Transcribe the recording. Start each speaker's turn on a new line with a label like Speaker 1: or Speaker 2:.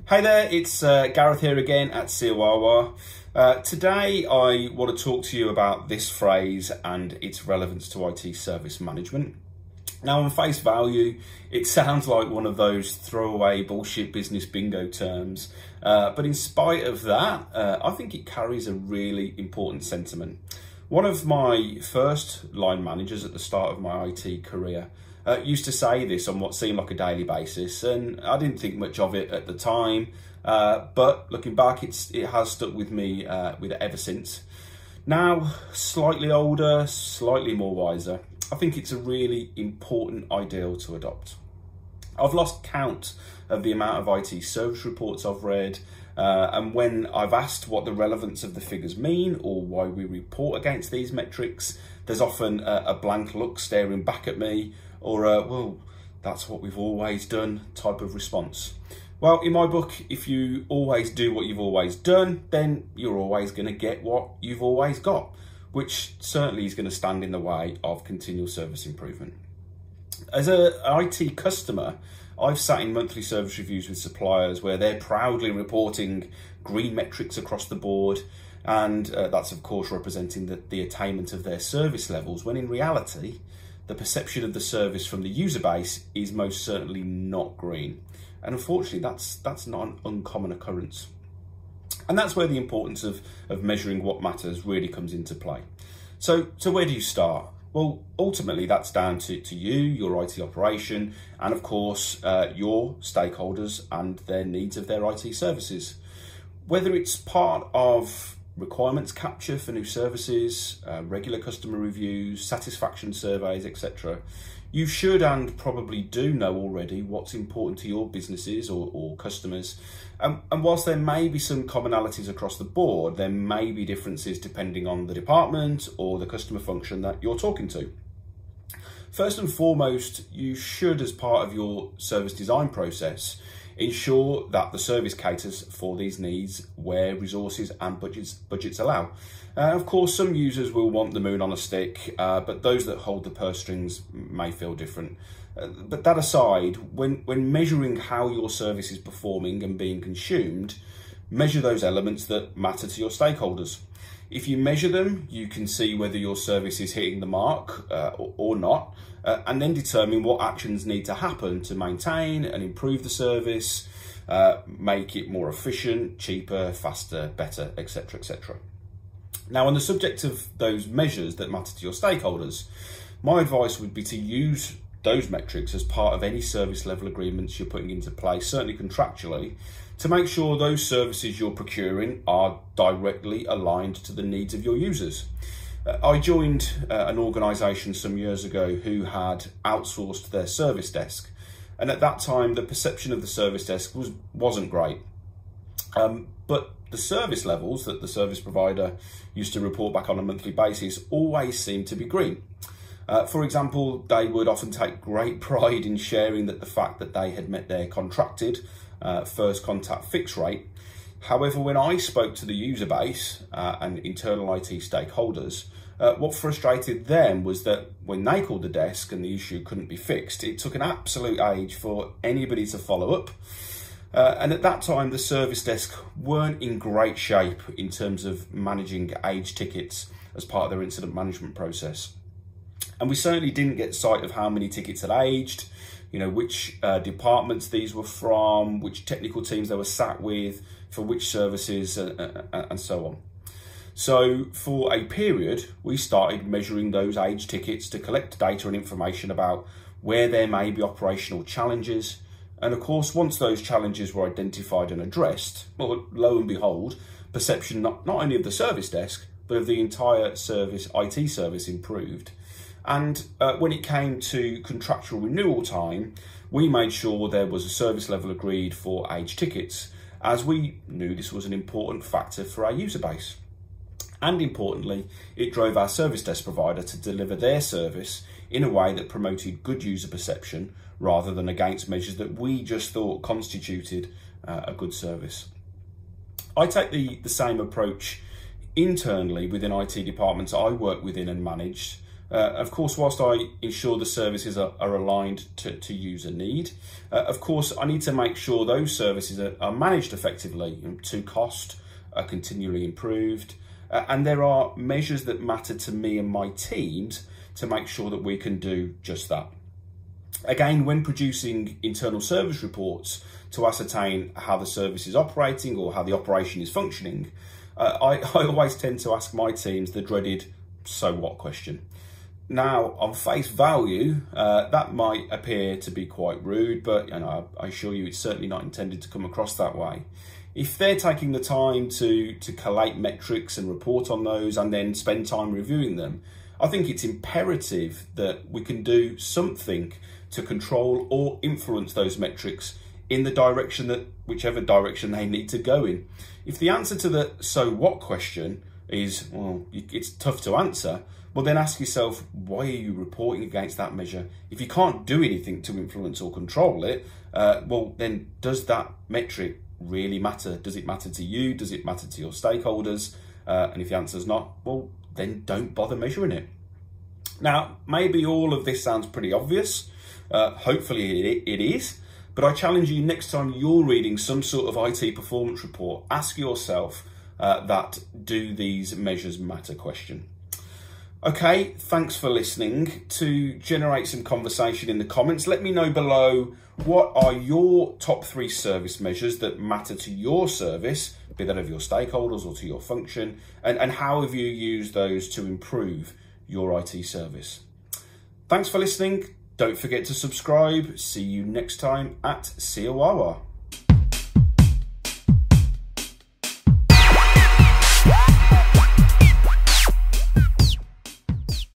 Speaker 1: Hey there, it's Gareth here again at SIOAAA. Today I want to talk to you about this phrase and its relevance to IT service management. Now, on face value, it sounds like one of those throwaway bullshit business bingo terms, but in spite of that, I think it carries a really important sentiment. One of my first line managers at the start of my IT career used to say this on what seemed like a daily basis, and I didn't think much of it at the time, but looking back, it has stuck with me ever since. Now, slightly older, slightly more wiser, I think it's a really important ideal to adopt. I've lost count of the amount of IT service reports I've read, and when I've asked what the relevance of the figures mean or why we report against these metrics, there's often a blank look staring back at me, or well, that's what we've always done type of response. Well, in my book, if you always do what you've always done, then you're always going to get what you've always got, which certainly is going to stand in the way of continual service improvement. As an IT customer, I've sat in monthly service reviews with suppliers where they're proudly reporting green metrics across the board, and that's of course representing the attainment of their service levels, when in reality, the perception of the service from the user base is most certainly not green. And unfortunately, that's not an uncommon occurrence. And that's where the importance of measuring what matters really comes into play. So where do you start? Well, ultimately, that's down to you, your IT operation, and of course, your stakeholders and their needs of their IT services. Whether it's part of requirements capture for new services, regular customer reviews, satisfaction surveys, etc. You should and probably do know already what's important to your businesses or customers. And whilst there may be some commonalities across the board, there may be differences depending on the department or the customer function that you're talking to. First and foremost, you should, as part of your service design process, ensure that the service caters for these needs where resources and budgets allow. Of course, some users will want the moon on a stick, but those that hold the purse strings may feel different. But that aside, when measuring how your service is performing and being consumed, measure those elements that matter to your stakeholders. If you measure them, you can see whether your service is hitting the mark or not, and then determine what actions need to happen to maintain and improve the service, make it more efficient, cheaper, faster, better, etc., etc. Now, on the subject of those measures that matter to your stakeholders, my advice would be to use those metrics as part of any service level agreements you're putting into place, certainly contractually, to make sure those services you're procuring are directly aligned to the needs of your users. I joined an organisation some years ago who had outsourced their service desk, and at that time the perception of the service desk wasn't great. But the service levels that the service provider used to report back on a monthly basis always seemed to be green. For example, they would often take great pride in sharing the fact that they had met their contracted first contact fix rate. However, when I spoke to the user base and internal IT stakeholders, what frustrated them was that when they called the desk and the issue couldn't be fixed, it took an absolute age for anybody to follow up. And at that time, the service desk weren't in great shape in terms of managing aged tickets as part of their incident management process. And we certainly didn't get sight of how many tickets had aged, you know, which departments these were from, which technical teams they were sat with, for which services, and so on. So for a period, we started measuring those aged tickets to collect data and information about where there may be operational challenges. And of course, once those challenges were identified and addressed, well, lo and behold, perception not only of the service desk, but of the entire service, IT service, improved. And when it came to contractual renewal time, we made sure there was a service level agreed for aged tickets, as we knew this was an important factor for our user base. And importantly, it drove our service desk provider to deliver their service in a way that promoted good user perception rather than against measures that we just thought constituted a good service. I take the same approach internally within IT departments I work within and manage, Of course, whilst I ensure the services are aligned to user need, of course, I need to make sure those services are managed effectively, to cost, are continually improved, and there are measures that matter to me and my teams to make sure that we can do just that. Again, when producing internal service reports to ascertain how the service is operating or how the operation is functioning, I always tend to ask my teams the dreaded "so what" question. Now, on face value, that might appear to be quite rude, but I assure you it's certainly not intended to come across that way. If they're taking the time to collate metrics and report on those and then spend time reviewing them, I think it's imperative that we can do something to control or influence those metrics in the direction whichever direction they need to go in. If the answer to the "so what" question is, well, it's tough to answer, well then ask yourself, why are you reporting against that measure? If you can't do anything to influence or control it, well then does that metric really matter? Does it matter to you? Does it matter to your stakeholders? And if the answer is not, well then don't bother measuring it. Now, maybe all of this sounds pretty obvious. Hopefully it is. But I challenge you, next time you're reading some sort of IT performance report, ask yourself that "do these measures matter" question. Okay, thanks for listening. To generate some conversation in the comments, let me know below, what are your top 3 service measures that matter to your service, be that of your stakeholders or to your function, and how have you used those to improve your IT service? Thanks for listening. Don't forget to subscribe. See you next time at SIOAOA.